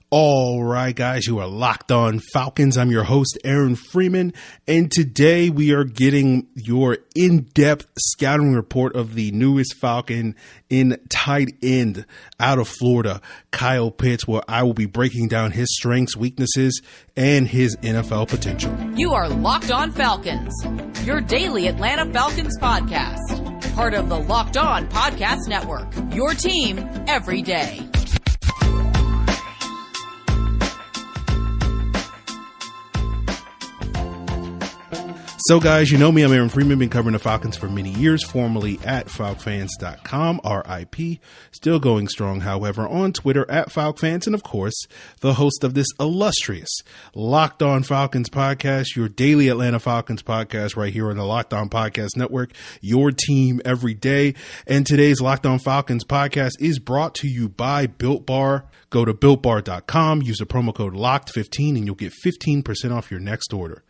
All right, guys, you are locked on Falcons. I'm your host, Aaron Freeman, and today we are getting your in-depth scouting report of the newest Falcon in tight end out of Florida, Kyle Pitts, where I will be breaking down his strengths, weaknesses, and his NFL potential. You are Locked On Falcons, your daily Atlanta Falcons podcast, part of the Locked On Podcast Network, your team every day. So, guys, you know me. I'm Aaron Freeman. Been covering the Falcons for many years, formerly at FalcFans.com, RIP. Still going strong, however, on Twitter at FalcFans, and, of course, the host of this illustrious Locked On Falcons podcast, your daily Atlanta Falcons podcast right here on the Locked On Podcast Network, your team every day. And today's Locked On Falcons podcast is brought to you by Built Bar. Go to BuiltBar.com, use the promo code LOCKED15, and you'll get 15% off your next order.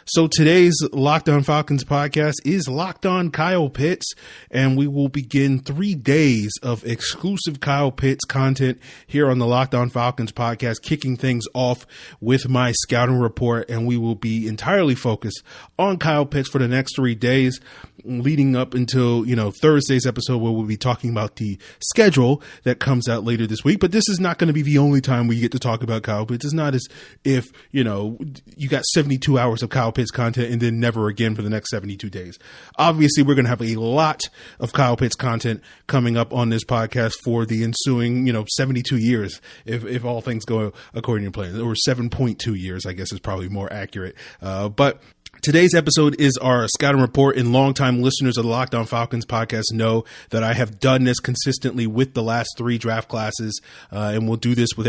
So today's Locked On Falcons podcast is Locked On Kyle Pitts, and we will begin 3 days of exclusive Kyle Pitts content here on the Locked On Falcons podcast, kicking things off with my scouting report, and we will be entirely focused on Kyle Pitts for the next 3 days, leading up until, Thursday's episode, where we'll be talking about the schedule that comes out later this week. But this is not going to be the only time we get to talk about Kyle Pitts. It's not as if, you got 72 hours of Kyle Pitts content and then never again for the next 72 days. Obviously, we're going to have a lot of Kyle Pitts content coming up on this podcast for the ensuing, 72 years, if all things go according to plan, or 7.2 years, I guess is probably more accurate. But today's episode is our scouting report, and longtime listeners of the Locked On Falcons podcast know that I have done this consistently with the last 3 draft classes, and we'll do this with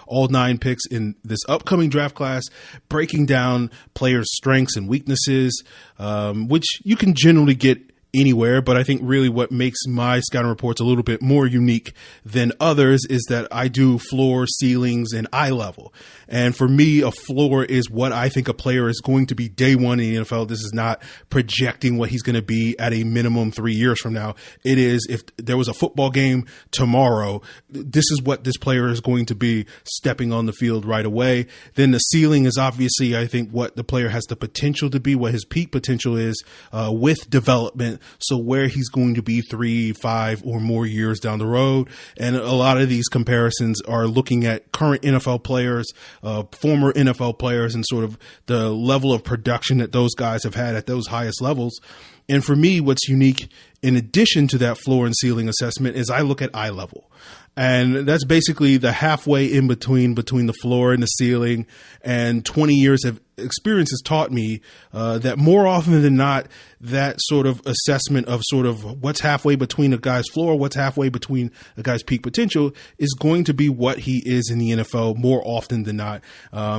all 9 picks in this upcoming draft class, breaking down players' strengths and weaknesses, which you can generally get anywhere. But I think really what makes my scouting reports a little bit more unique than others is that I do floor, ceilings, and eye level. And for me, a floor is what I think a player is going to be day one in the NFL. This is not projecting what he's going to be at a minimum 3 years from now. It is, if there was a football game tomorrow, this is what this player is going to be stepping on the field right away. Then the ceiling is obviously, I think, what the player has the potential to be, what his peak potential is with development. So where he's going to be 3, 5, or more years down the road. And a lot of these comparisons are looking at current NFL players, former NFL players, and sort of the level of production that those guys have had at those highest levels. And for me, what's unique in addition to that floor and ceiling assessment is I look at eye level. And that's basically the halfway in between the floor and the ceiling. And 20 years of experience has taught me that more often than not, that sort of assessment of sort of what's halfway between a guy's floor, what's halfway between a guy's peak potential is going to be what he is in the NFL more often than not,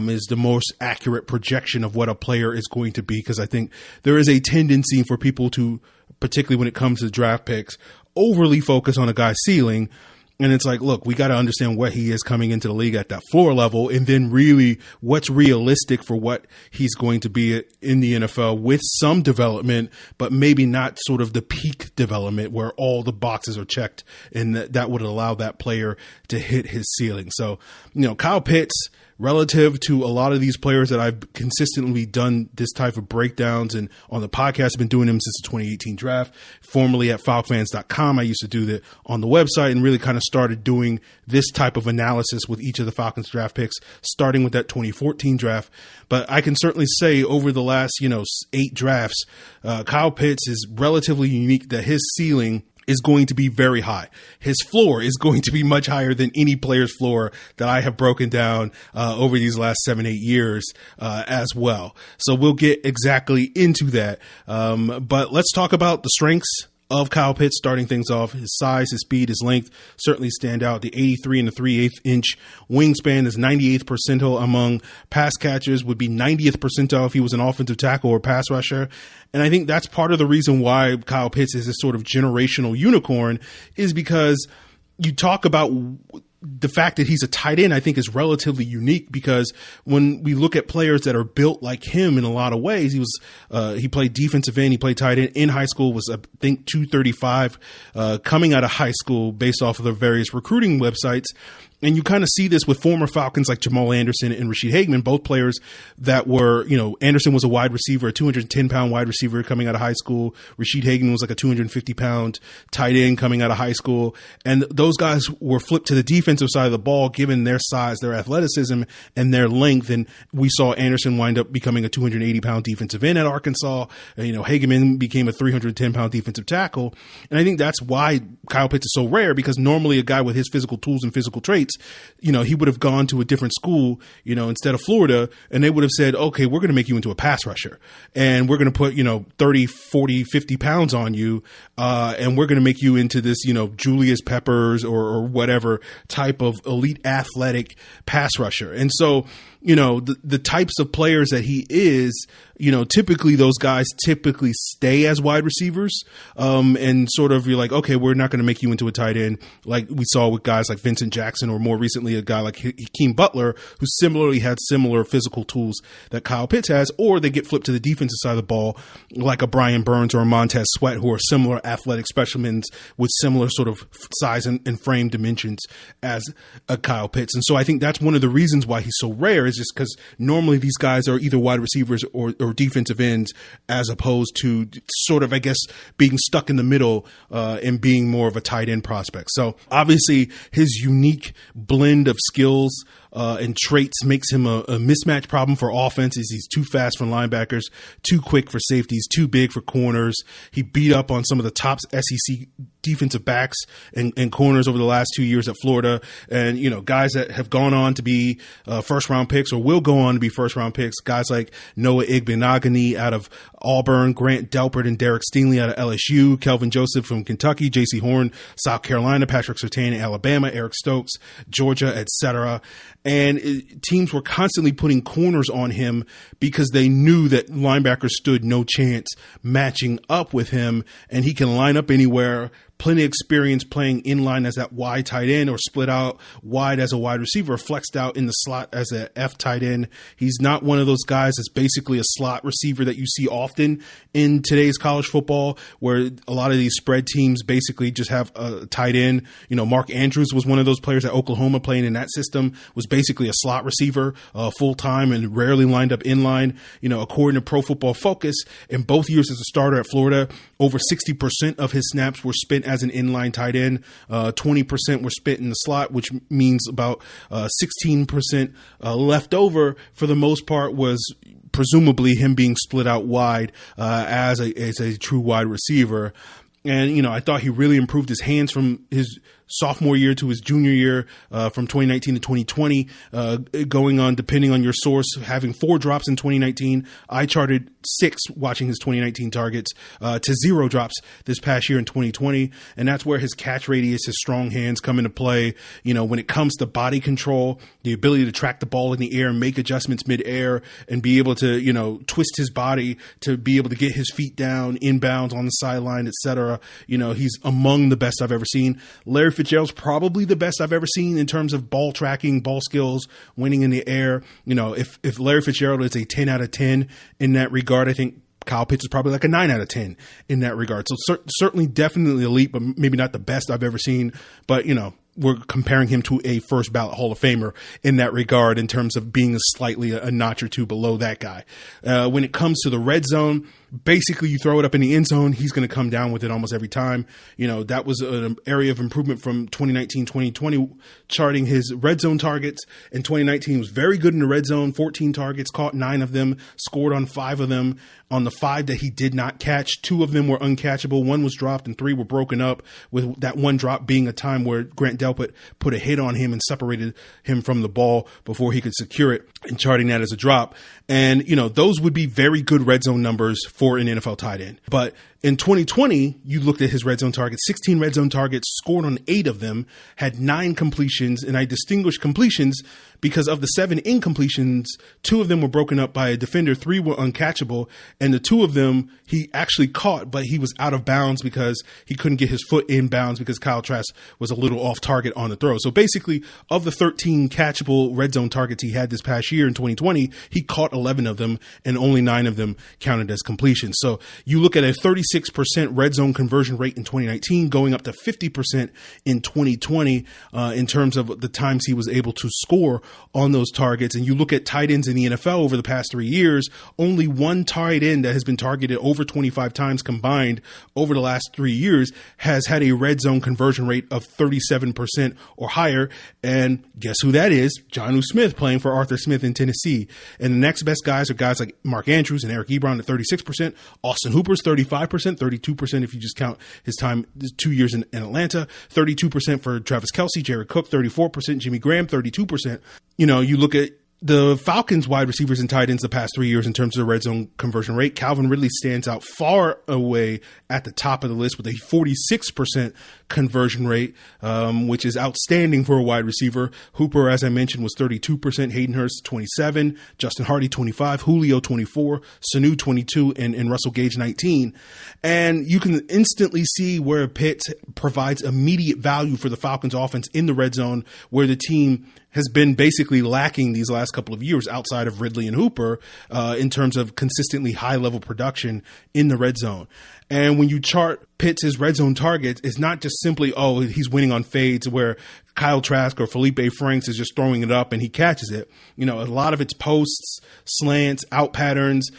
is the most accurate projection of what a player is going to be. Because I think there is a tendency for people to, particularly when it comes to draft picks, overly focus on a guy's ceiling. And it's like, look, we got to understand what he is coming into the league at that floor level, and then really what's realistic for what he's going to be in the NFL with some development, but maybe not sort of the peak development where all the boxes are checked, and that would allow that player to hit his ceiling. So, Kyle Pitts, relative to a lot of these players that I've consistently done this type of breakdowns, and on the podcast, I've been doing them since the 2018 draft. Formerly at FalcFans.com, I used to do that on the website, and really kind of started doing this type of analysis with each of the Falcons draft picks, starting with that 2014 draft. But I can certainly say over the last, 8 drafts, Kyle Pitts is relatively unique that his ceiling is going to be very high. His floor is going to be much higher than any player's floor that I have broken down over these last 7-8 years as well. So we'll get exactly into that. But let's talk about the strengths of Kyle Pitts, starting things off. His size, his speed, his length certainly stand out. The 83 and the 3/8 inch wingspan is 98th percentile among pass catchers, would be 90th percentile if he was an offensive tackle or pass rusher. And I think that's part of the reason why Kyle Pitts is this sort of generational unicorn, is because you talk about the fact that he's a tight end, I think, is relatively unique, because when we look at players that are built like him in a lot of ways, he played defensive end, he played tight end in high school, was I think 235 coming out of high school based off of the various recruiting websites. And you kind of see this with former Falcons like Jamal Anderson and Rashid Hageman, both players that were, Anderson was a wide receiver, a 210-pound wide receiver coming out of high school. Rashid Hageman was like a 250-pound tight end coming out of high school. And those guys were flipped to the defensive side of the ball, given their size, their athleticism, and their length. And we saw Anderson wind up becoming a 280-pound defensive end at Arkansas. Hageman became a 310-pound defensive tackle. And I think that's why Kyle Pitts is so rare, because normally a guy with his physical tools and physical traits, he would have gone to a different school, instead of Florida, and they would have said, okay, we're going to make you into a pass rusher, and we're going to put, 30, 40, 50 pounds on you, and we're going to make you into this, Julius Peppers or whatever type of elite athletic pass rusher. And so, the types of players that he is, typically those guys typically stay as wide receivers, and sort of you're like, okay, we're not going to make you into a tight end like we saw with guys like Vincent Jackson, or more recently a guy like Hakeem Butler, who similarly had similar physical tools that Kyle Pitts has, or they get flipped to the defensive side of the ball like a Brian Burns or a Montez Sweat, who are similar athletic specimens with similar sort of size and frame dimensions as a Kyle Pitts. And so I think that's one of the reasons why he's so rare, is just because normally these guys are either wide receivers or defensive ends, as opposed to sort of, I guess, being stuck in the middle and being more of a tight end prospect. So obviously his unique blend of skills and traits makes him a mismatch problem for offenses. He's too fast for linebackers, too quick for safeties, too big for corners. He beat up on some of the top SEC defensive backs and corners over the last 2 years at Florida. And, guys that have gone on to be first round picks or will go on to be first round picks, guys like Noah Igbenogany out of Auburn, Grant Delpert and Derek Stingley out of LSU, Kelvin Joseph from Kentucky, J.C. Horn, South Carolina, Patrick Surtain, Alabama, Eric Stokes, Georgia, etc. And teams were constantly putting corners on him because they knew that linebackers stood no chance matching up with him, and he can line up anywhere. Plenty of experience playing in line as that wide tight end, or split out wide as a wide receiver, flexed out in the slot as a F tight end. He's not one of those guys that's basically a slot receiver that you see often in today's college football, where a lot of these spread teams basically just have a tight end. Mark Andrews was one of those players at Oklahoma playing in that system, was basically a slot receiver full time and rarely lined up in line. According to Pro Football Focus, in both years as a starter at Florida, over 60% of his snaps were spent as an inline tight end. 20% were spent in the slot, which means about 16% left over, for the most part, was presumably him being split out wide as a true wide receiver. And, I thought he really improved his hands from his sophomore year to his junior year, from 2019 to 2020, going on, depending on your source, having 4 drops in 2019. I charted 6 watching his 2019 targets, to 0 drops this past year in 2020. And that's where his catch radius, his strong hands come into play. When it comes to body control, the ability to track the ball in the air and make adjustments mid-air and be able to, twist his body to be able to get his feet down, inbounds, on the sideline, etc. He's among the best I've ever seen. Larry Fitzgerald's probably the best I've ever seen in terms of ball tracking, ball skills, winning in the air. If Larry Fitzgerald is a 10 out of 10 in that regard, I think Kyle Pitts is probably like a 9 out of 10 in that regard. So certainly definitely elite, but maybe not the best I've ever seen. But, we're comparing him to a first ballot Hall of Famer in that regard, in terms of being slightly a notch or two below that guy. When it comes to the red zone, basically you throw it up in the end zone, he's going to come down with it almost every time. That was an area of improvement from 2019, 2020, charting his red zone targets. In 2019, he was very good in the red zone, 14 targets, caught 9 of them, scored on 5 of them. On the 5 that he did not catch, 2 of them were uncatchable. 1 was dropped and 3 were broken up, with that one drop being a time where Grant Delpit put a hit on him and separated him from the ball before he could secure it, and charting that as a drop. And, those would be very good red zone numbers for an NFL tight end. But in 2020, you looked at his red zone targets, 16 red zone targets, scored on 8 of them, had 9 completions, and I distinguished completions because of the 7 incompletions, 2 of them were broken up by a defender, 3 were uncatchable, and the 2 of them he actually caught, but he was out of bounds because he couldn't get his foot in bounds because Kyle Trask was a little off target on the throw. So basically, of the 13 catchable red zone targets he had this past year in 2020, he caught 11 of them, and only 9 of them counted as completions. So you look at a 36% 46% red zone conversion rate in 2019, going up to 50% in 2020 in terms of the times he was able to score on those targets. And you look at tight ends in the NFL over the past 3 years, only one tight end that has been targeted over 25 times combined over the last 3 years has had a red zone conversion rate of 37% or higher. And guess who that is? Jonnu Smith, playing for Arthur Smith in Tennessee. And the next best guys are guys like Mark Andrews and Eric Ebron at 36%, Austin Hooper's 35%, 32% if you just count his 2 years in Atlanta, 32% for Travis Kelce, Jared Cook 34%, Jimmy Graham 32%. You know, you look at the Falcons wide receivers and tight ends the past 3 years in terms of the red zone conversion rate. Calvin Ridley stands out far away at the top of the list with a 46% conversion rate, which is outstanding for a wide receiver. Hooper, as I mentioned, was 32%, Hayden Hurst 27%, Justin Hardy 25%, Julio 24%, Sanu 22%, and Russell Gage 19%. And you can instantly see where Pitts provides immediate value for the Falcons offense in the red zone, where the team has been basically lacking these last couple of years outside of Ridley and Hooper in terms of consistently high level production in the red zone. And when you chart Pitts' red zone targets, it's not just simply, oh, he's winning on fades where Kyle Trask or Felipe Franks is just throwing it up and he catches it. You know, a lot of it's posts, slants, out patterns.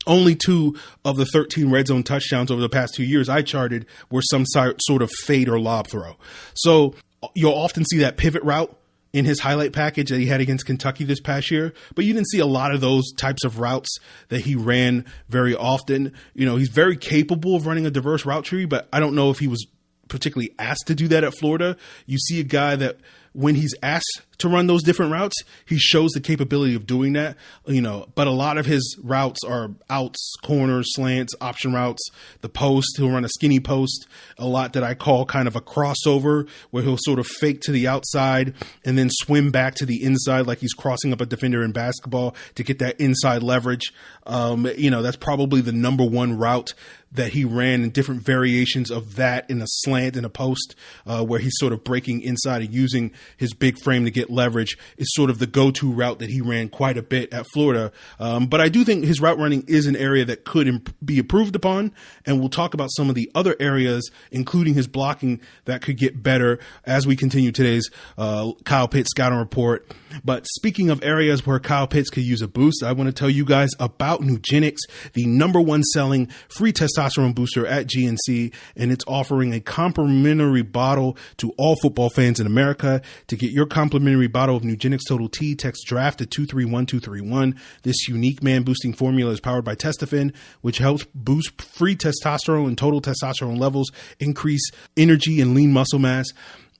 Only 2 of the 13 red zone touchdowns over the past 2 years I charted were some sort of fade or lob throw. So you'll often see that pivot route in his highlight package that he had against Kentucky this past year, but you didn't see a lot of those types of routes that he ran very often. You know, he's very capable of running a diverse route tree, but I don't know if he was particularly asked to do that at Florida. You see a guy that when he's asked to run those different routes, he shows the capability of doing that, you know, but a lot of his routes are outs, corners, slants, option routes, the post. He'll run a skinny post, a lot that I call kind of a crossover, where he'll sort of fake to the outside and then swim back to the inside like he's crossing up a defender in basketball to get that inside leverage. You know, that's probably the number one route that he ran, in different variations of that in a slant and a post, where he's sort of breaking inside and using his big frame to get leverage, is sort of the go-to route that he ran quite a bit at Florida. But I do think his route running is an area that could be improved upon, and we'll talk about some of the other areas, including his blocking, that could get better as we continue today's Kyle Pitts scouting report. But speaking of areas where Kyle Pitts could use a boost, I want to tell you guys about Nugenix, the number one selling free testosterone booster at GNC, and it's offering a complimentary bottle to all football fans in America. To get your complimentary bottle of Nugenix Total T, text DRAFT to 231231. This unique man-boosting formula is powered by Testofen, which helps boost free testosterone and total testosterone levels, increase energy and lean muscle mass.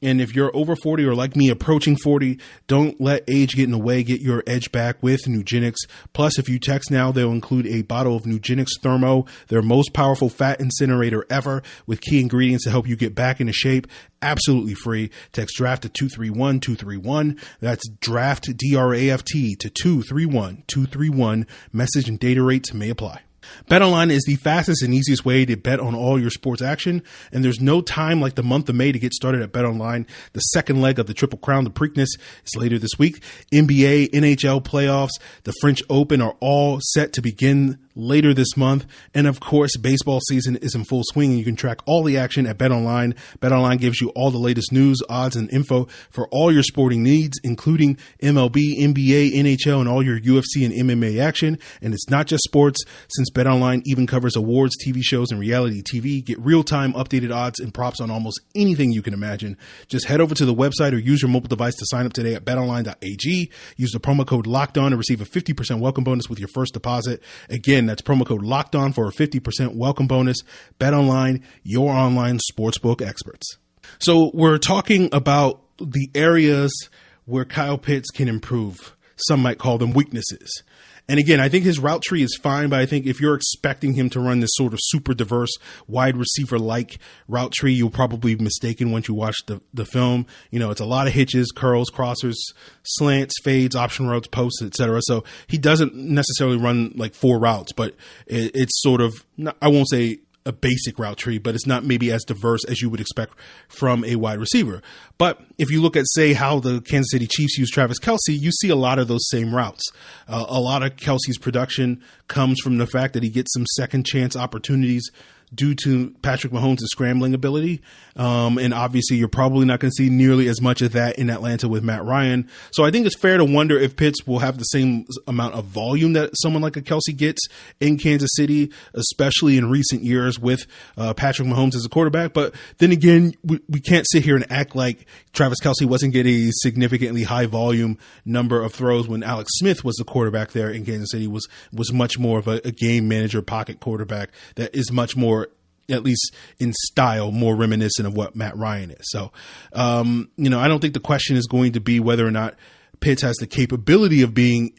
And if you're over 40 or like me approaching 40, don't let age get in the way. Get your edge back with Nugenix. Plus, if you text now, they'll include a bottle of Nugenix Thermo, their most powerful fat incinerator ever, with key ingredients to help you get back into shape. Absolutely free. Text DRAFT to 231231. That's DRAFT, DRAFT, to 231231. Message and data rates may apply. BetOnline is the fastest and easiest way to bet on all your sports action, and there's no time like the month of May to get started at BetOnline. The second leg of the Triple Crown, the Preakness, is later this week. NBA, NHL playoffs, the French Open are all set to begin later this month. And of course, baseball season is in full swing, and you can track all the action at BetOnline. BetOnline gives you all the latest news, odds, and info for all your sporting needs, including MLB, NBA, NHL, and all your UFC and MMA action. And it's not just sports, since BetOnline even covers awards, TV shows, and reality TV. Get real-time updated odds and props on almost anything you can imagine. Just head over to the website or use your mobile device to sign up today at betonline.ag. Use the promo code LOCKEDON to receive a 50% welcome bonus with your first deposit. Again, that's promo code LOCKEDON for a 50% welcome bonus. BetOnline, your online sportsbook experts. So we're talking about the areas where Kyle Pitts can improve. Some might call them weaknesses. And again, I think his route tree is fine, but I think if you're expecting him to run this sort of super diverse wide receiver-like route tree, you'll probably be mistaken once you watch the film. You know, it's a lot of hitches, curls, crossers, slants, fades, option routes, posts, etc. So he doesn't necessarily run like 4 routes, but it's sort of, I won't say a basic route tree, but it's not maybe as diverse as you would expect from a wide receiver. But if you look at, say, how the Kansas City Chiefs use Travis Kelce, you see a lot of those same routes. A lot of Kelce's production comes from the fact that he gets some second chance opportunities due to Patrick Mahomes' scrambling ability. And obviously you're probably not going to see nearly as much of that in Atlanta with Matt Ryan. So I think it's fair to wonder if Pitts will have the same amount of volume that someone like a Kelsey gets in Kansas City, especially in recent years with Patrick Mahomes as a quarterback. But then again, we can't sit here and act like Travis Kelce wasn't getting a significantly high volume number of throws when Alex Smith was the quarterback there in Kansas City, was much more of a game manager pocket quarterback that is much more, at least in style, more reminiscent of what Matt Ryan is. So, I don't think the question is going to be whether or not Pitts has the capability of being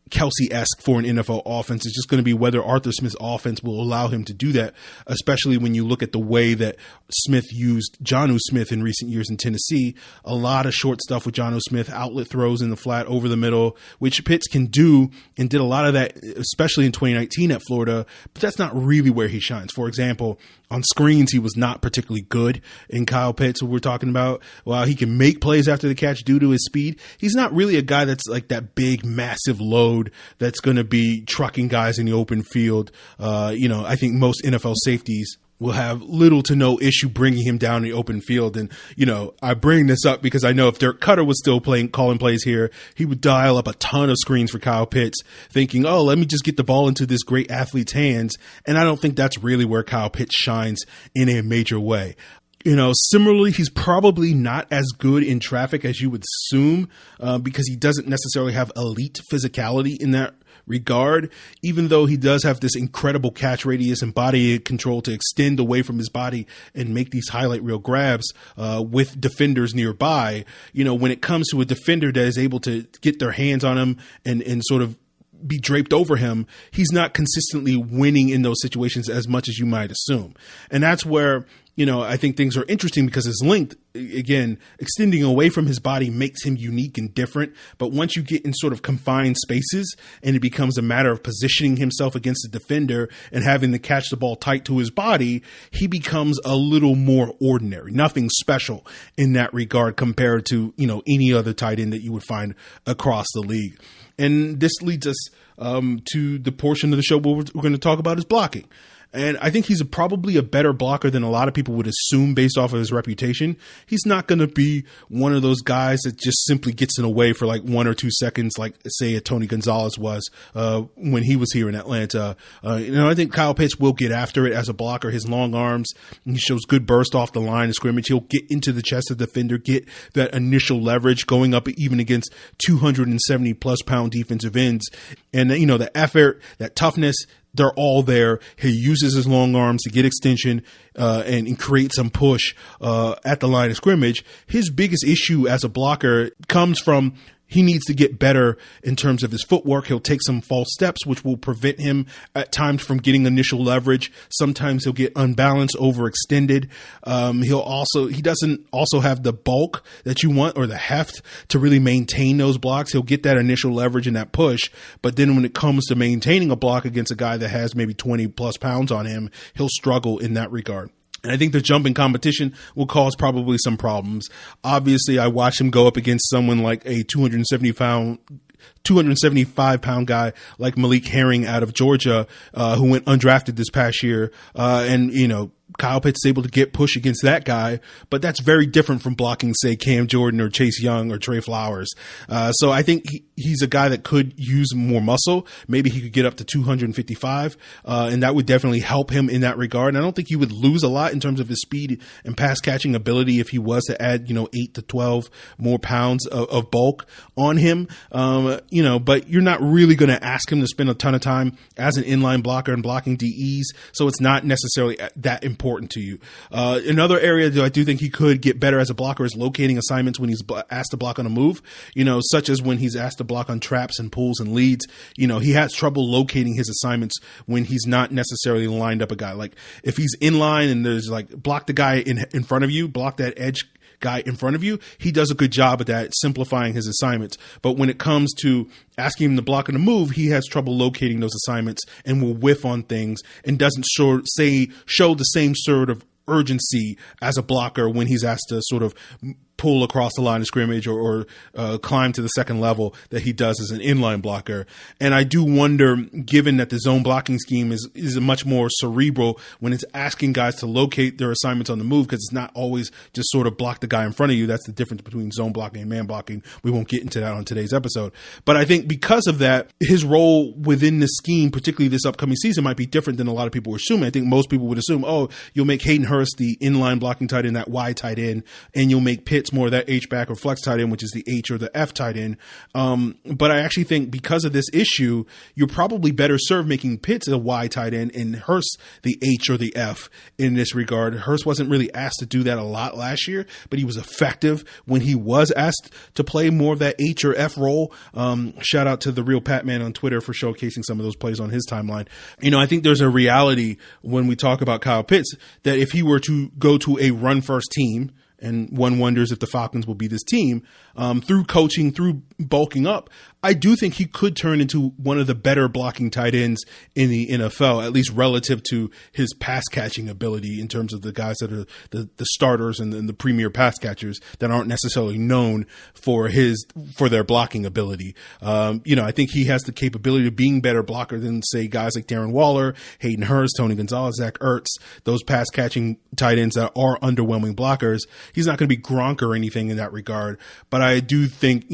Kelsey-esque for an NFL offense. It's just going to be whether Arthur Smith's offense will allow him to do that, especially when you look at the way that Smith used Jonnu Smith in recent years in Tennessee. A lot of short stuff with Jonnu Smith, outlet throws in the flat over the middle, which Pitts can do and did a lot of that, especially in 2019 at Florida, but that's not really where he shines. For example, on screens, he was not particularly good in Kyle Pitts, who we're talking about. While he can make plays after the catch due to his speed, he's not really a guy that's like that big, massive load that's going to be trucking guys in the open field. I think most NFL safeties will have little to no issue bringing him down the open field. And, I bring this up because I know if Dirk Cutter was still calling plays here, he would dial up a ton of screens for Kyle Pitts, thinking, let me just get the ball into this great athlete's hands. And I don't think that's really where Kyle Pitts shines in a major way. Similarly, he's probably not as good in traffic as you would assume, because he doesn't necessarily have elite physicality in that regard, even though he does have this incredible catch radius and body control to extend away from his body and make these highlight reel grabs with defenders nearby. When it comes to a defender that is able to get their hands on him and sort of be draped over him, he's not consistently winning in those situations as much as you might assume. And that's where, I think things are interesting, because his length, again, extending away from his body makes him unique and different. But once you get in sort of confined spaces and it becomes a matter of positioning himself against the defender and having to catch the ball tight to his body, he becomes a little more ordinary, nothing special in that regard compared to, any other tight end that you would find across the league. And this leads us to the portion of the show where we're going to talk about his blocking. And I think he's probably a better blocker than a lot of people would assume based off of his reputation. He's not going to be one of those guys that just simply gets in the way for like 1 or 2 seconds, like say a Tony Gonzalez was when he was here in Atlanta. I think Kyle Pitts will get after it as a blocker. His long arms, he shows good burst off the line of scrimmage. He'll get into the chest of the defender, get that initial leverage going up even against 270 plus pound defensive ends. And, the effort, that toughness, they're all there. He uses his long arms to get extension and create some push at the line of scrimmage. His biggest issue as a blocker comes from he needs to get better in terms of his footwork. He'll take some false steps, which will prevent him at times from getting initial leverage. Sometimes he'll get unbalanced, overextended. He doesn't also have the bulk that you want or the heft to really maintain those blocks. He'll get that initial leverage and that push, but then when it comes to maintaining a block against a guy that has maybe 20 plus pounds on him, he'll struggle in that regard. And I think the jumping competition will cause probably some problems. Obviously, I watched him go up against someone like a 275-pound guy like Malik Herring out of Georgia, who went undrafted this past year. Kyle Pitts is able to get push against that guy, but that's very different from blocking, say, Cam Jordan or Chase Young or Trey Flowers. So I think he's a guy that could use more muscle. Maybe he could get up to 255, and that would definitely help him in that regard. And I don't think he would lose a lot in terms of his speed and pass catching ability if he was to add, 8 to 12 more pounds of bulk on him. But you're not really going to ask him to spend a ton of time as an inline blocker and blocking DEs. So it's not necessarily that important to you. Another area that I do think he could get better as a blocker is locating assignments when he's asked to block on a move, such as when he's asked to block on traps and pulls and leads. He has trouble locating his assignments when he's not necessarily lined up a guy. Like if he's in line and there's like block the guy in front of you, block that edge guy in front of you, he does a good job at that, simplifying his assignments. But when it comes to asking him to block on a move, he has trouble locating those assignments and will whiff on things and doesn't show the same sort of urgency as a blocker when he's asked to sort of pull across the line of scrimmage or climb to the second level that he does as an inline blocker. And I do wonder, given that the zone blocking scheme is much more cerebral when it's asking guys to locate their assignments on the move, because it's not always just sort of block the guy in front of you. That's the difference between zone blocking and man blocking. We won't get into that on today's episode. But I think because of that, his role within the scheme, particularly this upcoming season, might be different than a lot of people are assuming. I think most people would assume, you'll make Hayden Hurst the inline blocking tight end, that Y tight end, and you'll make Pitts more that H-back or flex tight end, which is the H or the F tight end. But I actually think because of this issue, you're probably better served making Pitts a Y tight end and Hurst the H or the F in this regard. Hurst wasn't really asked to do that a lot last year, but he was effective when he was asked to play more of that H or F role. Shout out to the real Pat Man on Twitter for showcasing some of those plays on his timeline. I think there's a reality when we talk about Kyle Pitts that if he were to go to a run first team, and one wonders if the Falcons will be this team, through coaching, through bulking up, I do think he could turn into one of the better blocking tight ends in the NFL, at least relative to his pass catching ability in terms of the guys that are the starters and the premier pass catchers that aren't necessarily known for their blocking ability. I think he has the capability of being better blocker than, say, guys like Darren Waller, Hayden Hurst, Tony Gonzalez, Zach Ertz, those pass catching tight ends that are underwhelming blockers. He's not going to be Gronk or anything in that regard, but I do think,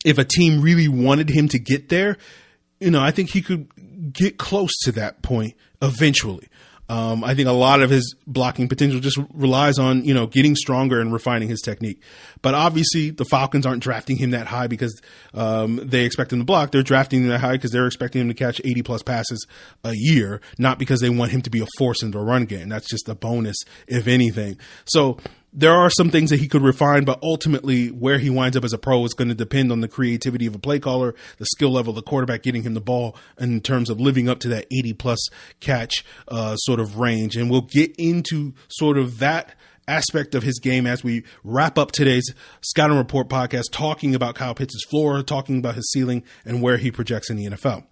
if a team really wanted him to get there, I think he could get close to that point eventually. I think a lot of his blocking potential just relies on, getting stronger and refining his technique. But obviously the Falcons aren't drafting him that high because they expect him to block. They're drafting him that high because they're expecting him to catch 80 plus passes a year, not because they want him to be a force in the run game. That's just a bonus, if anything. So there are some things that he could refine, but ultimately where he winds up as a pro is going to depend on the creativity of a play caller, the skill level of the quarterback getting him the ball in terms of living up to that 80 plus catch sort of range. And we'll get into sort of that aspect of his game as we wrap up today's Scouting Report podcast, talking about Kyle Pitts' floor, talking about his ceiling and where he projects in the NFL.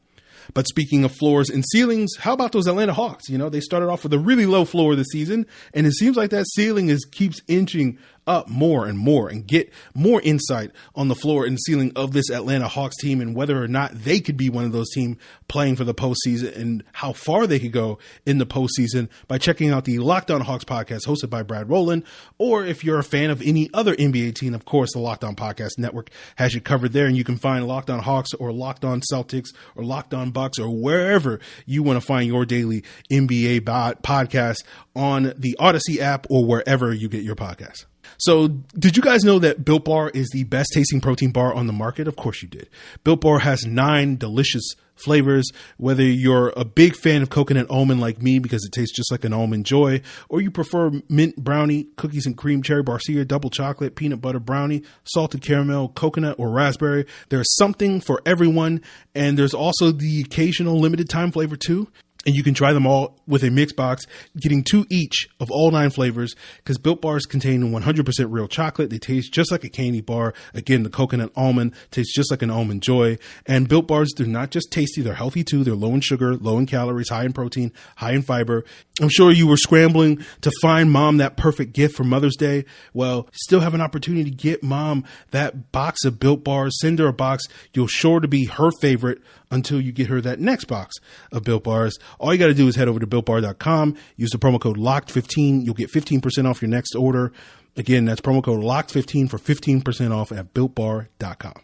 But speaking of floors and ceilings, how about those Atlanta Hawks? They started off with a really low floor this season, and it seems like that ceiling keeps inching up more and more, and get more insight on the floor and ceiling of this Atlanta Hawks team and whether or not they could be one of those teams playing for the postseason and how far they could go in the postseason by checking out the Locked On Hawks podcast hosted by Brad Rowland. Or if you're a fan of any other NBA team, of course, the Locked On Podcast Network has you covered there, and you can find Locked On Hawks or Locked On Celtics or Locked On Bucks or wherever you want to find your daily NBA podcast on the Odyssey app or wherever you get your podcasts. So did you guys know that Built Bar is the best tasting protein bar on the market? Of course you did. Built Bar has 9 delicious flavors. Whether you're a big fan of coconut almond like me because it tastes just like an almond joy, or you prefer mint brownie, cookies and cream, cherry barcia, double chocolate, peanut butter brownie, salted caramel, coconut, or raspberry, there's something for everyone. And there's also the occasional limited time flavor too. And you can try them all with a mix box, getting 2 each of all 9 flavors, because Built Bars contain 100% real chocolate. They taste just like a candy bar. Again, the coconut almond tastes just like an almond joy. And Built Bars, they're not just tasty, they're healthy too. They're low in sugar, low in calories, high in protein, high in fiber. I'm sure you were scrambling to find mom that perfect gift for Mother's Day. Well, still have an opportunity to get mom that box of Built Bars. Send her a box. You'll sure to be her favorite until you get her that next box of Built Bars. All you got to do is head over to BuiltBar.com, use the promo code LOCKED15. You'll get 15% off your next order. Again, that's promo code LOCKED15 for 15% off at BuiltBar.com.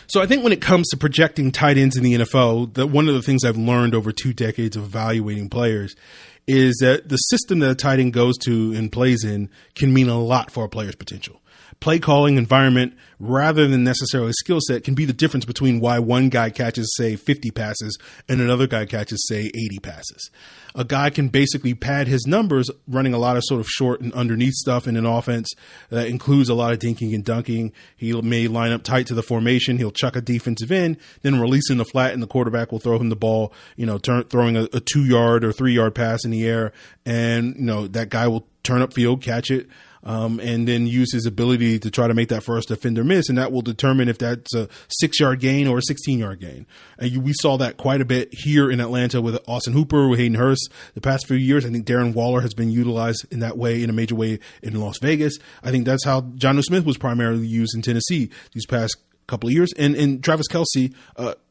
So I think when it comes to projecting tight ends in the NFL, one of the things I've learned over 2 decades of evaluating players is that the system that a tight end goes to and plays in can mean a lot for a player's potential. Play calling, environment, rather than necessarily skill set, can be the difference between why one guy catches, say, 50 passes and another guy catches, say, 80 passes. A guy can basically pad his numbers running a lot of sort of short and underneath stuff in an offense that includes a lot of dinking and dunking. He may line up tight to the formation. He'll chuck a defensive end, then release in the flat, and the quarterback will throw him the ball, throwing a 2-yard or 3-yard pass in the air. And, that guy will turn upfield, catch it. and then use his ability to try to make that first defender miss, and that will determine if that's a 6-yard gain or a 16-yard gain. And we saw that quite a bit here in Atlanta with Austin Hooper, with Hayden Hurst the past few years. I think Darren Waller has been utilized in that way, in a major way, in Las Vegas. I think that's how Jonnu Smith was primarily used in Tennessee these past couple of years, and Travis Kelce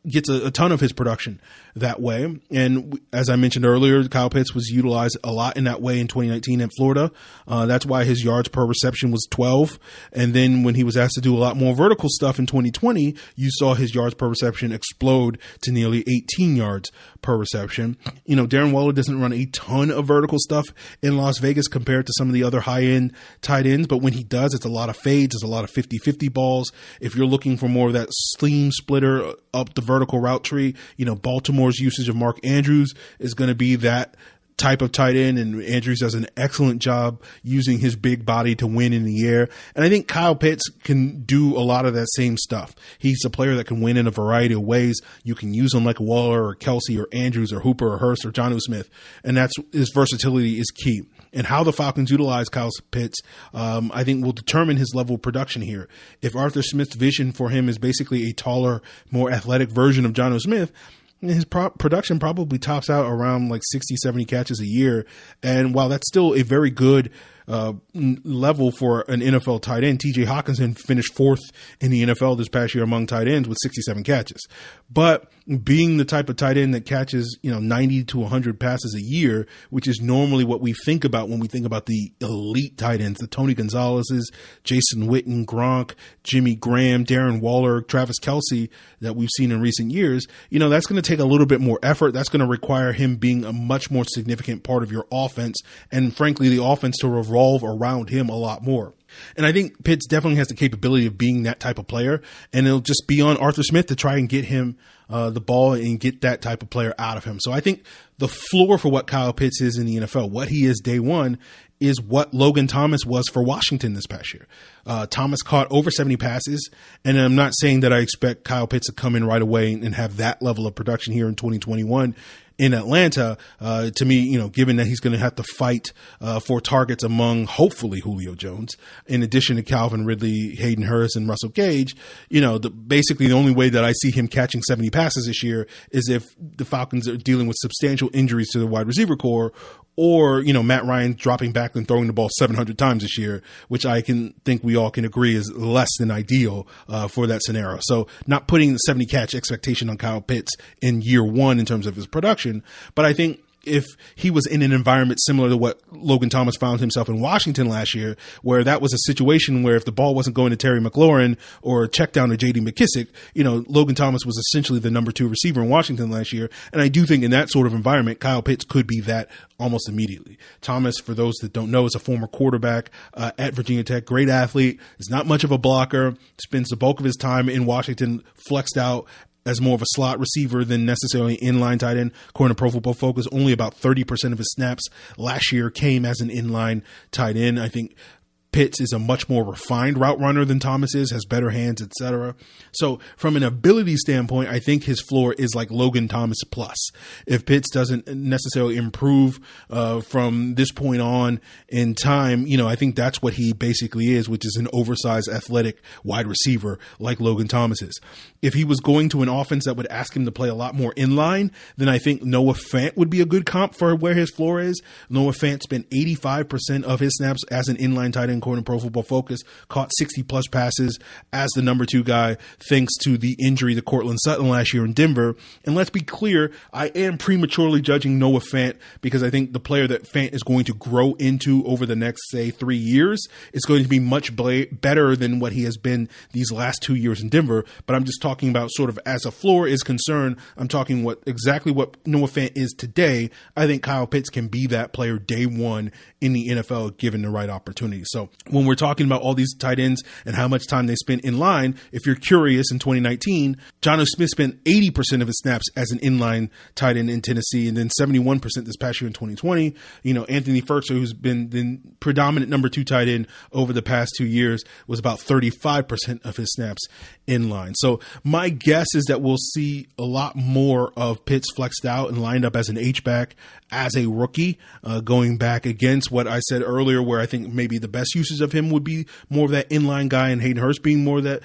gets a ton of his production that way. And as I mentioned earlier, Kyle Pitts was utilized a lot in that way in 2019 in Florida. That's why his yards per reception was 12. And then when he was asked to do a lot more vertical stuff in 2020, you saw his yards per reception explode to nearly 18 yards per reception. You know, Darren Waller doesn't run a ton of vertical stuff in Las Vegas compared to some of the other high-end tight ends, but when he does, it's a lot of fades, it's a lot of 50-50 balls. If you're looking for more of that seam splitter up the vertical route tree, you know, Baltimore's usage of Mark Andrews is going to be that type of tight end, and Andrews does an excellent job using his big body to win in the air. And I think Kyle Pitts can do a lot of that same stuff. He's a player that can win in a variety of ways. You can use him like Waller or Kelce or Andrews or Hooper or Hurst or Jonnu Smith, and that's his versatility is key. And how the Falcons utilize Kyle Pitts, I think, will determine his level of production here. If Arthur Smith's vision for him is basically a taller, more athletic version of Jonnu Smith, his production probably tops out around like 60, 70 catches a year. And while that's still a very good level for an NFL tight end, TJ Hawkinson finished 4th in the NFL this past year among tight ends with 67 catches. But being the type of tight end that catches, 90 to 100 passes a year, which is normally what we think about when we think about the elite tight ends, the Tony Gonzalez's, Jason Witten, Gronk, Jimmy Graham, Darren Waller, Travis Kelce that we've seen in recent years, that's going to take a little bit more effort. That's going to require him being a much more significant part of your offense, and frankly, the offense to revolve around him a lot more. And I think Pitts definitely has the capability of being that type of player, and it'll just be on Arthur Smith to try and get him the ball and get that type of player out of him. So I think the floor for what Kyle Pitts is in the NFL, what he is day one, is what Logan Thomas was for Washington this past year. Thomas caught over 70 passes, and I'm not saying that I expect Kyle Pitts to come in right away and have that level of production here in 2021 in Atlanta. To me, given that he's going to have to fight for targets among hopefully Julio Jones, in addition to Calvin Ridley, Hayden Hurst, and Russell Gage, basically the only way that I see him catching 70 passes this year is if the Falcons are dealing with substantial injuries to the wide receiver core, or, Matt Ryan dropping back and throwing the ball 700 times this year, which I think we all can agree is less than ideal for that scenario. So not putting the 70 catch expectation on Kyle Pitts in year one in terms of his production, but I think if he was in an environment similar to what Logan Thomas found himself in Washington last year, where that was a situation where if the ball wasn't going to Terry McLaurin or check down to J.D. McKissick, Logan Thomas was essentially the number 2 receiver in Washington last year. And I do think in that sort of environment, Kyle Pitts could be that almost immediately. Thomas, for those that don't know, is a former quarterback at Virginia Tech, great athlete, is not much of a blocker, spends the bulk of his time in Washington flexed out as more of a slot receiver than necessarily inline tight end. According to Pro Football Focus, only about 30% of his snaps last year came as an inline tight end. I think Pitts is a much more refined route runner than Thomas is, has better hands, etc. So from an ability standpoint, I think his floor is like Logan Thomas plus. If Pitts doesn't necessarily improve from this point on in time, I think that's what he basically is, which is an oversized athletic wide receiver like Logan Thomas is. If he was going to an offense that would ask him to play a lot more inline, then I think Noah Fant would be a good comp for where his floor is. Noah Fant spent 85% of his snaps as an inline tight end, according to Pro Football Focus, caught 60-plus passes as the number 2 guy thanks to the injury to Cortland Sutton last year in Denver. And let's be clear, I am prematurely judging Noah Fant because I think the player that Fant is going to grow into over the next, say, 3 years is going to be much better than what he has been these last 2 years in Denver. But I'm just talking about sort of as a floor is concerned, I'm talking exactly what Noah Fant is today. I think Kyle Pitts can be that player day one in the NFL given the right opportunity. So when we're talking about all these tight ends and how much time they spent in line, if you're curious, in 2019, Jonnu Smith spent 80% of his snaps as an inline tight end in Tennessee, and then 71% this past year in 2020. Anthony Firkser, who's been the predominant number 2 tight end over the past 2 years, was about 35% of his snaps in line. So my guess is that we'll see a lot more of Pitts flexed out and lined up as an H-back as a rookie, going back against what I said earlier, where I think maybe the best use usage of him would be more of that inline guy and Hayden Hurst being more of that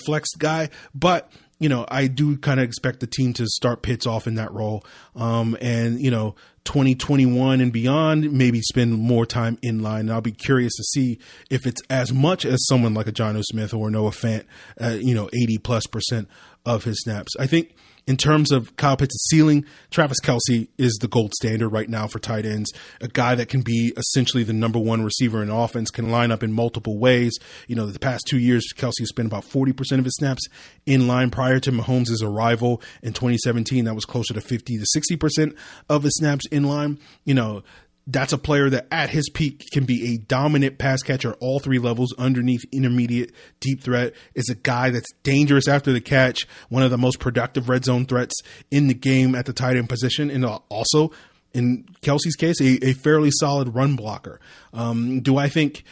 flex guy. But, I do kind of expect the team to start Pitts off in that role. 2021 and beyond, maybe spend more time in line. And I'll be curious to see if it's as much as someone like a Jonnu Smith or Noah Fant, 80+% of his snaps. I think in terms of Kyle Pitts' ceiling, Travis Kelce is the gold standard right now for tight ends. A guy that can be essentially the number one receiver in offense, can line up in multiple ways. The past 2 years, Kelce has spent about 40% of his snaps in line. Prior to Mahomes' arrival in 2017, that was closer to 50 to 60% of his snaps in line. That's a player that at his peak can be a dominant pass catcher at all three levels, underneath, intermediate, deep threat. Is a guy that's dangerous after the catch, one of the most productive red zone threats in the game at the tight end position, and also, in Kelce's case, a fairly solid run blocker. Do I think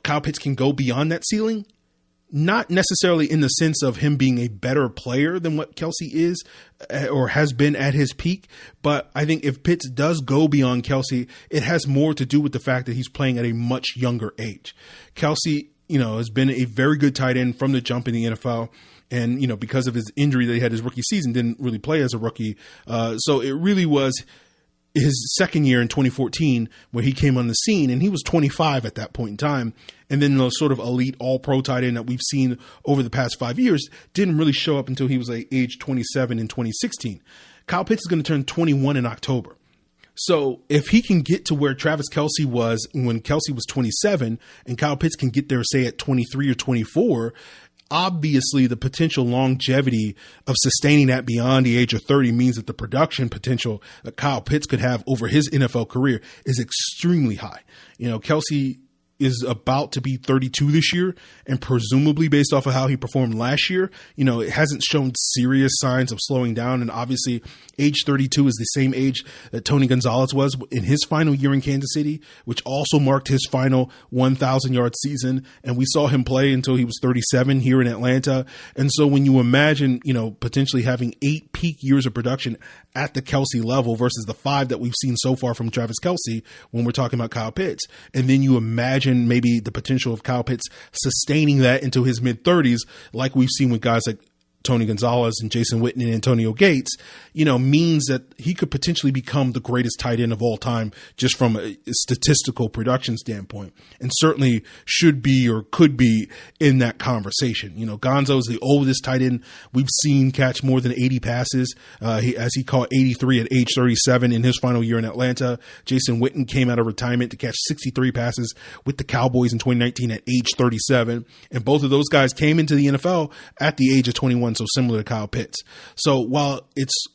Kyle Pitts can go beyond that ceiling? Not necessarily in the sense of him being a better player than what Kelce is or has been at his peak. But I think if Pitts does go beyond Kelce, it has more to do with the fact that he's playing at a much younger age. Kelce, has been a very good tight end from the jump in the NFL. And, because of his injury that he had his rookie season, didn't really play as a rookie. So it really was his second year in 2014 where he came on the scene, and he was 25 at that point in time. And then the sort of elite all-pro tight end that we've seen over the past 5 years didn't really show up until he was age 27 in 2016. Kyle Pitts is going to turn 21 in October. So if he can get to where Travis Kelce was when Kelce was 27, and Kyle Pitts can get there, say, at 23 or 24, obviously the potential longevity of sustaining that beyond the age of 30 means that the production potential that Kyle Pitts could have over his NFL career is extremely high. Kelce is about to be 32 this year, and presumably based off of how he performed last year, it hasn't shown serious signs of slowing down. And obviously age 32 is the same age that Tony Gonzalez was in his final year in Kansas City, which also marked his final 1,000-yard season. And we saw him play until he was 37 here in Atlanta. And so when you imagine, potentially having 8 peak years of production at the Kelce level versus the 5 that we've seen so far from Travis Kelce when we're talking about Kyle Pitts, and then you imagine maybe the potential of Kyle Pitts sustaining that into his mid-30s, like we've seen with guys like Tony Gonzalez and Jason Witten and Antonio Gates, means that he could potentially become the greatest tight end of all time just from a statistical production standpoint, and certainly should be or could be in that conversation. Gonzo is the oldest tight end we've seen catch more than 80 passes. He caught 83 at age 37 in his final year in Atlanta. Jason Witten came out of retirement to catch 63 passes with the Cowboys in 2019 at age 37. And both of those guys came into the NFL at the age of 21. So similar to Kyle Pitts. So while it's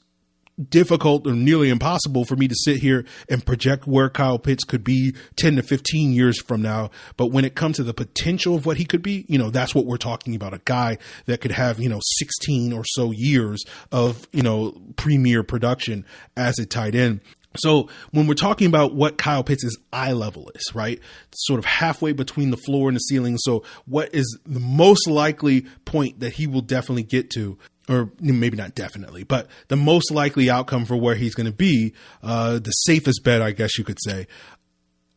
difficult or nearly impossible for me to sit here and project where Kyle Pitts could be 10 to 15 years from now, but when it comes to the potential of what he could be, that's what we're talking about. A guy that could have, 16 or so years of, premier production as a tight end. So when we're talking about what Kyle Pitts' eye level is, right, sort of halfway between the floor and the ceiling. So what is the most likely point that he will definitely get to, or maybe not definitely, but the most likely outcome for where he's going to be, the safest bet, I guess you could say.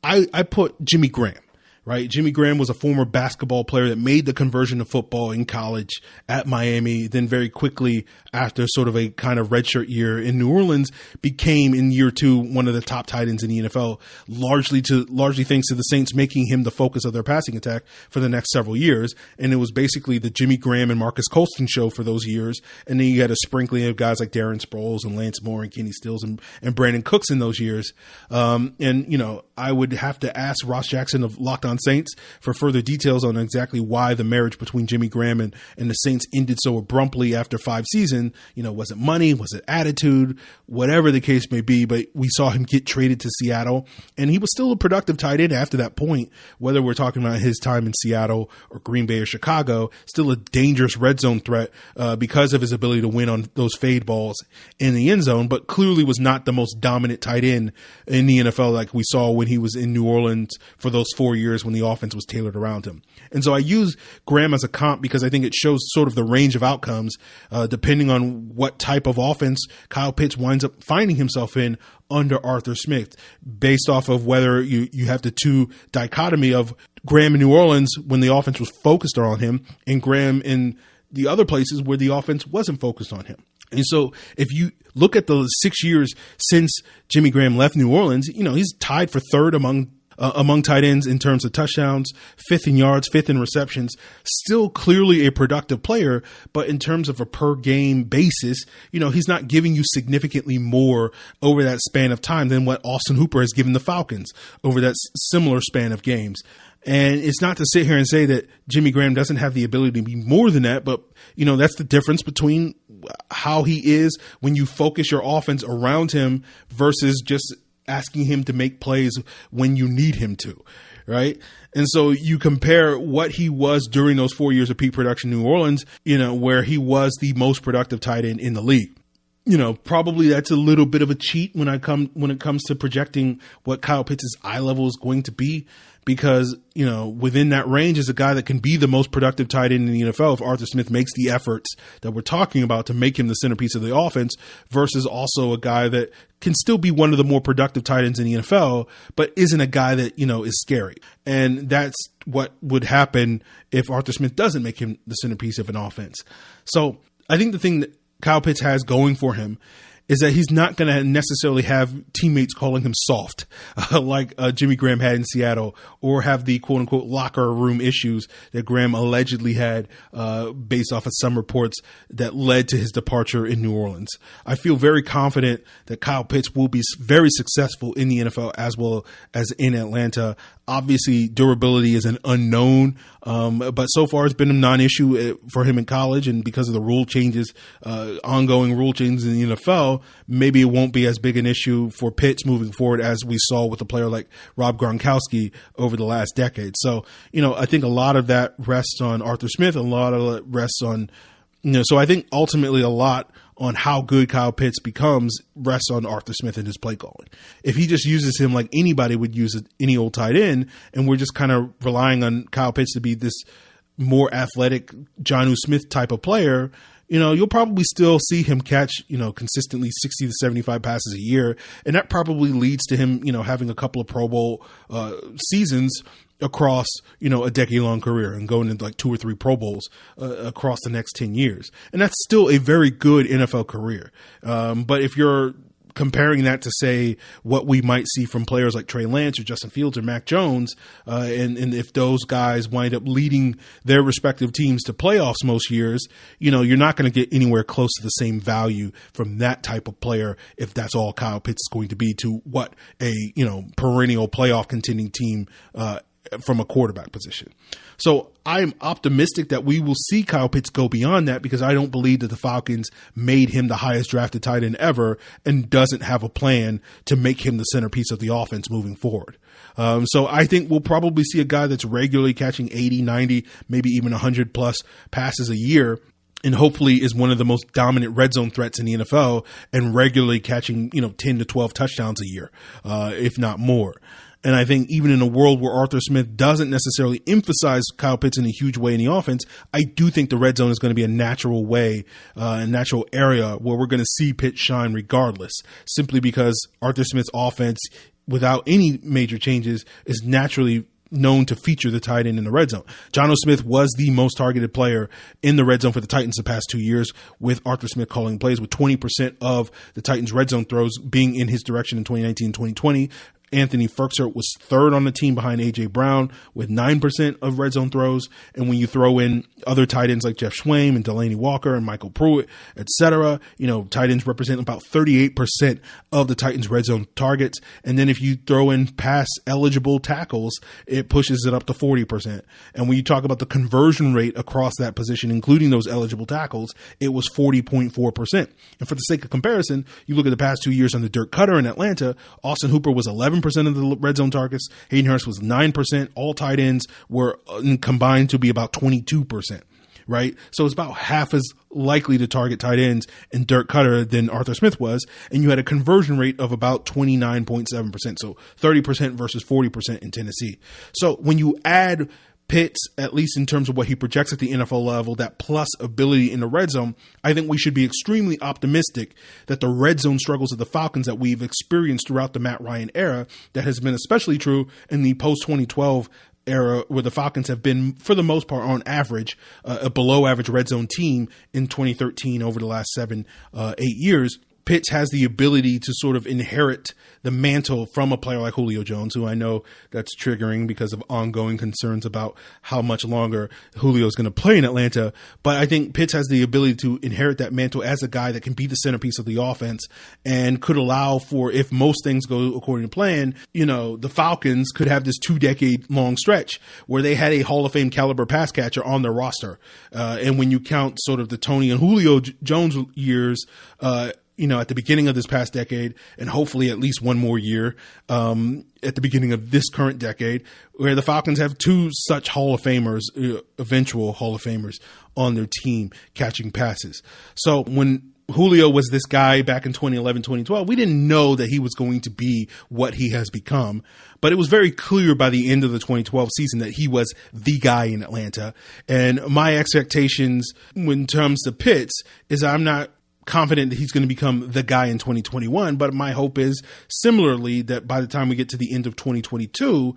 I put Jimmy Graham. Right. Jimmy Graham was a former basketball player that made the conversion to football in college at Miami. Then very quickly after sort of a kind of redshirt year in New Orleans, became in year 2 one of the top tight ends in the NFL, largely thanks to the Saints making him the focus of their passing attack for the next several years. And it was basically the Jimmy Graham and Marcus Colston show for those years. And then you had a sprinkling of guys like Darren Sproles and Lance Moore and Kenny Stills and Brandon Cooks in those years. I would have to ask Ross Jackson of Locked On Saints for further details on exactly why the marriage between Jimmy Graham and the Saints ended so abruptly after 5 seasons. Was it money? Was it attitude? Whatever the case may be, but we saw him get traded to Seattle, and he was still a productive tight end after that point, whether we're talking about his time in Seattle or Green Bay or Chicago, still a dangerous red zone threat because of his ability to win on those fade balls in the end zone, but clearly was not the most dominant tight end in the NFL like we saw when he was in New Orleans for those 4 years players when the offense was tailored around him. And so I use Graham as a comp because I think it shows sort of the range of outcomes depending on what type of offense Kyle Pitts winds up finding himself in under Arthur Smith, based off of whether you have the two dichotomy of Graham in New Orleans when the offense was focused on him and Graham in the other places where the offense wasn't focused on him. And so if you look at the 6 years since Jimmy Graham left New Orleans, he's tied for third among tight ends in terms of touchdowns, fifth in yards, fifth in receptions, still clearly a productive player. But in terms of a per game basis, he's not giving you significantly more over that span of time than what Austin Hooper has given the Falcons over that similar span of games. And it's not to sit here and say that Jimmy Graham doesn't have the ability to be more than that, but that's the difference between how he is when you focus your offense around him versus just asking him to make plays when you need him to, right? And so you compare what he was during those 4 years of peak production in New Orleans, where he was the most productive tight end in the league. Probably that's a little bit of a cheat when it comes to projecting what Kyle Pitts' eye level is going to be, because, within that range is a guy that can be the most productive tight end in the NFL if Arthur Smith makes the efforts that we're talking about to make him the centerpiece of the offense, versus also a guy that can still be one of the more productive tight ends in the NFL, but isn't a guy that, is scary. And that's what would happen if Arthur Smith doesn't make him the centerpiece of an offense. So I think the thing that Kyle Pitts has going for him is that he's not going to necessarily have teammates calling him soft like Jimmy Graham had in Seattle, or have the quote unquote locker room issues that Graham allegedly had based off of some reports that led to his departure in New Orleans. I feel very confident that Kyle Pitts will be very successful in the NFL as well as in Atlanta. Obviously, durability is an unknown, but so far it's been a non-issue for him in college. And because of the rule changes, ongoing rule changes in the NFL, maybe it won't be as big an issue for Pitts moving forward as we saw with a player like Rob Gronkowski over the last decade. So, I think a lot of that rests on Arthur Smith, a lot of it rests on, so I think ultimately a lot on how good Kyle Pitts becomes rests on Arthur Smith and his play calling. If he just uses him like anybody would use any old tight end, and we're just kind of relying on Kyle Pitts to be this more athletic Jonnu Smith type of player, you'll probably still see him catch, consistently 60 to 75 passes a year. And that probably leads to him, having a couple of Pro Bowl seasons across, a decade-long career and going into like 2 or 3 Pro Bowls across the next 10 years. And that's still a very good NFL career. But if you're comparing that to, say, what we might see from players like Trey Lance or Justin Fields or Mac Jones, and if those guys wind up leading their respective teams to playoffs most years, you're not going to get anywhere close to the same value from that type of player if that's all Kyle Pitts is going to be to what a, perennial playoff contending team from a quarterback position. So I'm optimistic that we will see Kyle Pitts go beyond that, because I don't believe that the Falcons made him the highest drafted tight end ever and doesn't have a plan to make him the centerpiece of the offense moving forward. So I think we'll probably see a guy that's regularly catching 80, 90, maybe even 100 plus passes a year, and hopefully is one of the most dominant red zone threats in the NFL and regularly catching, 10 to 12 touchdowns a year, if not more. And I think even in a world where Arthur Smith doesn't necessarily emphasize Kyle Pitts in a huge way in the offense, I do think the red zone is going to be a natural way, a natural area where we're going to see Pitts shine regardless, simply because Arthur Smith's offense, without any major changes, is naturally known to feature the tight end in the red zone. Jonnu Smith was the most targeted player in the red zone for the Titans the past 2 years, with Arthur Smith calling plays, with 20% of the Titans' red zone throws being in his direction in 2019 and 2020. Anthony Ferkser was third on the team behind A.J. Brown with 9% of red zone throws. And when you throw in other tight ends like Jeff Schwaim and Delaney Walker and Michael Pruitt, etc., tight ends represent about 38% of the Titans' red zone targets. And then if you throw in pass eligible tackles, it pushes it up to 40%. And when you talk about the conversion rate across that position, including those eligible tackles, it was 40.4%. And for the sake of comparison, you look at the past 2 years under Dirk Cutter in Atlanta, Austin Hooper was 11% of the red zone targets. Hayden Hurst was 9%. All tight ends were combined to be about 22%. right? So it's about half as likely to target tight ends and Dirk Cutter than Arthur Smith was. And you had a conversion rate of about 29.7%. So 30% versus 40% in Tennessee. So when you add Pitts, at least in terms of what he projects at the NFL level, that plus ability in the red zone, I think we should be extremely optimistic that the red zone struggles of the Falcons that we've experienced throughout the Matt Ryan era, that has been especially true in the post-2012 era, where the Falcons have been, for the most part, on average, a below average red zone team in 2013 over the last 7-8 years. Pitts has the ability to sort of inherit the mantle from a player like Julio Jones, who I know that's triggering because of ongoing concerns about how much longer Julio is going to play in Atlanta. But I think Pitts has the ability to inherit that mantle as a guy that can be the centerpiece of the offense and could allow for, if most things go according to plan, the Falcons could have this 2-decade long stretch where they had a Hall of Fame caliber pass catcher on their roster. And when you count sort of the Tony and Julio Jones years, at the beginning of this past decade, and hopefully at least one more year at the beginning of this current decade, where the Falcons have two such Hall of Famers, eventual Hall of Famers on their team catching passes. So when Julio was this guy back in 2011, 2012, we didn't know that he was going to be what he has become, but it was very clear by the end of the 2012 season that he was the guy in Atlanta. And my expectations in terms of Pitts is I'm not confident that he's going to become the guy in 2021, but my hope is similarly that by the time we get to the end of 2022,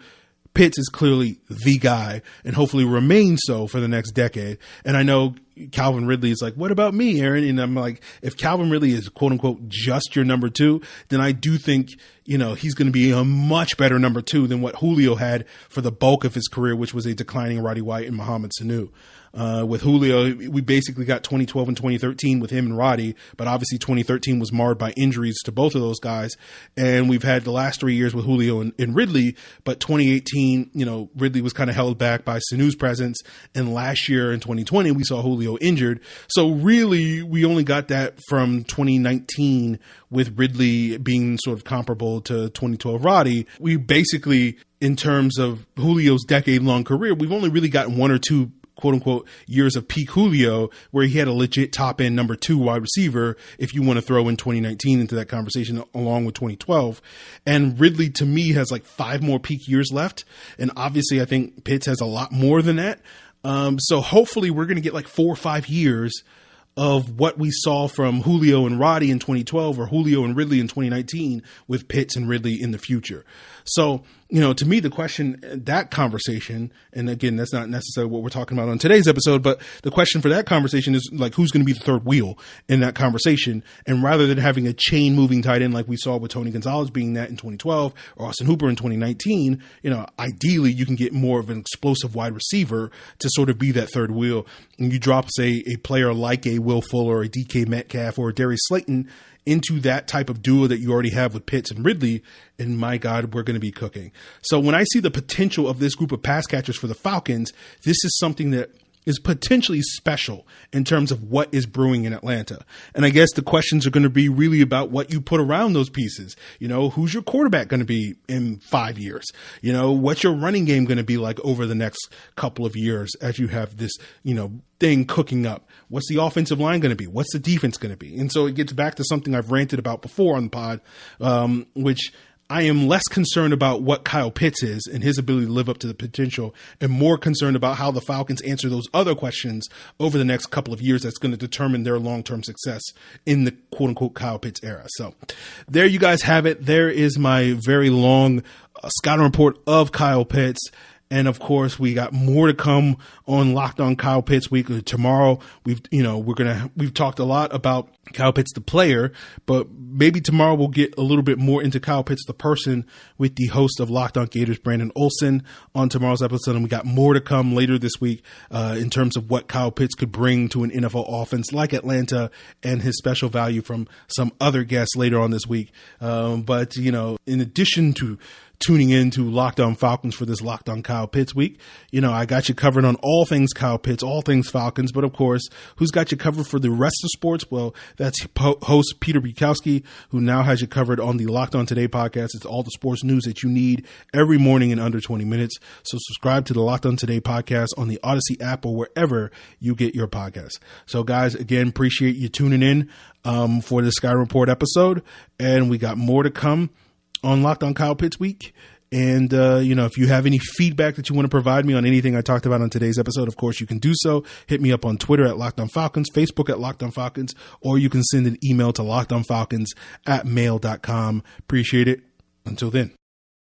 Pitts is clearly the guy and hopefully remains so for the next decade. And I know Calvin Ridley is like, what about me, Aaron? And I'm like, if Calvin Ridley is quote unquote just your number two, then I do think, he's going to be a much better number two than what Julio had for the bulk of his career, which was a declining Roddy White and Mohamed Sanu. With Julio, we basically got 2012 and 2013 with him and Roddy, but obviously 2013 was marred by injuries to both of those guys. And we've had the last 3 years with Julio and Ridley, but 2018, Ridley was kind of held back by Sanu's presence. And last year in 2020, we saw Julio injured. So really, we only got that from 2019 with Ridley being sort of comparable to 2012 Roddy. We basically, in terms of Julio's decade-long career, we've only really gotten one or two quote unquote years of peak Julio where he had a legit top end number two wide receiver, if you want to throw in 2019 into that conversation along with 2012. And Ridley to me has like 5 more peak years left. And obviously I think Pitts has a lot more than that. So hopefully we're going to get like 4 or 5 years of what we saw from Julio and Roddy in 2012 or Julio and Ridley in 2019 with Pitts and Ridley in the future. So, to me, the question, that conversation, and again, that's not necessarily what we're talking about on today's episode, but the question for that conversation is like, who's going to be the third wheel in that conversation? And rather than having a chain moving tight end like we saw with Tony Gonzalez being that in 2012 or Austin Hooper in 2019, ideally you can get more of an explosive wide receiver to sort of be that third wheel. And you drop, say, a player like a Will Fuller or a DK Metcalf or a Darius Slayton into that type of duo that you already have with Pitts and Ridley, and my God, we're going to be cooking. So when I see the potential of this group of pass catchers for the Falcons, this is something that is potentially special in terms of what is brewing in Atlanta. And I guess the questions are going to be really about what you put around those pieces. Who's your quarterback going to be in 5 years? What's your running game going to be like over the next couple of years as you have this, thing cooking up? What's the offensive line going to be? What's the defense going to be? And so it gets back to something I've ranted about before on the pod, which I am less concerned about what Kyle Pitts is and his ability to live up to the potential, and more concerned about how the Falcons answer those other questions over the next couple of years that's going to determine their long-term success in the quote-unquote Kyle Pitts era. So there you guys have it. There is my very long scouting report of Kyle Pitts. And of course, we got more to come on Locked On Kyle Pitts week. Tomorrow, we've talked a lot about Kyle Pitts, the player, but maybe tomorrow we'll get a little bit more into Kyle Pitts, the person, with the host of Locked On Gators, Brandon Olson, on tomorrow's episode. And we got more to come later this week in terms of what Kyle Pitts could bring to an NFL offense like Atlanta, and his special value from some other guests later on this week. But in addition to tuning in to Locked On Falcons for this Locked On Kyle Pitts week. You know, I got you covered on all things Kyle Pitts, all things Falcons, but of course, who's got you covered for the rest of sports? Well, that's host Peter Bukowski, who now has you covered on the Locked On Today podcast. It's all the sports news that you need every morning in under 20 minutes. So subscribe to the Locked On Today podcast on the Odyssey app or wherever you get your podcasts. So guys, again, appreciate you tuning in for the Sky Report episode, and we got more to come on Locked On Kyle Pitts week. And, you know, if you have any feedback that you want to provide me on anything I talked about on today's episode, of course, you can do so. Hit me up on Twitter at Locked On Falcons, Facebook at Locked On Falcons, or you can send an email to lockedonfalcons@mail.com. Appreciate it. Until then.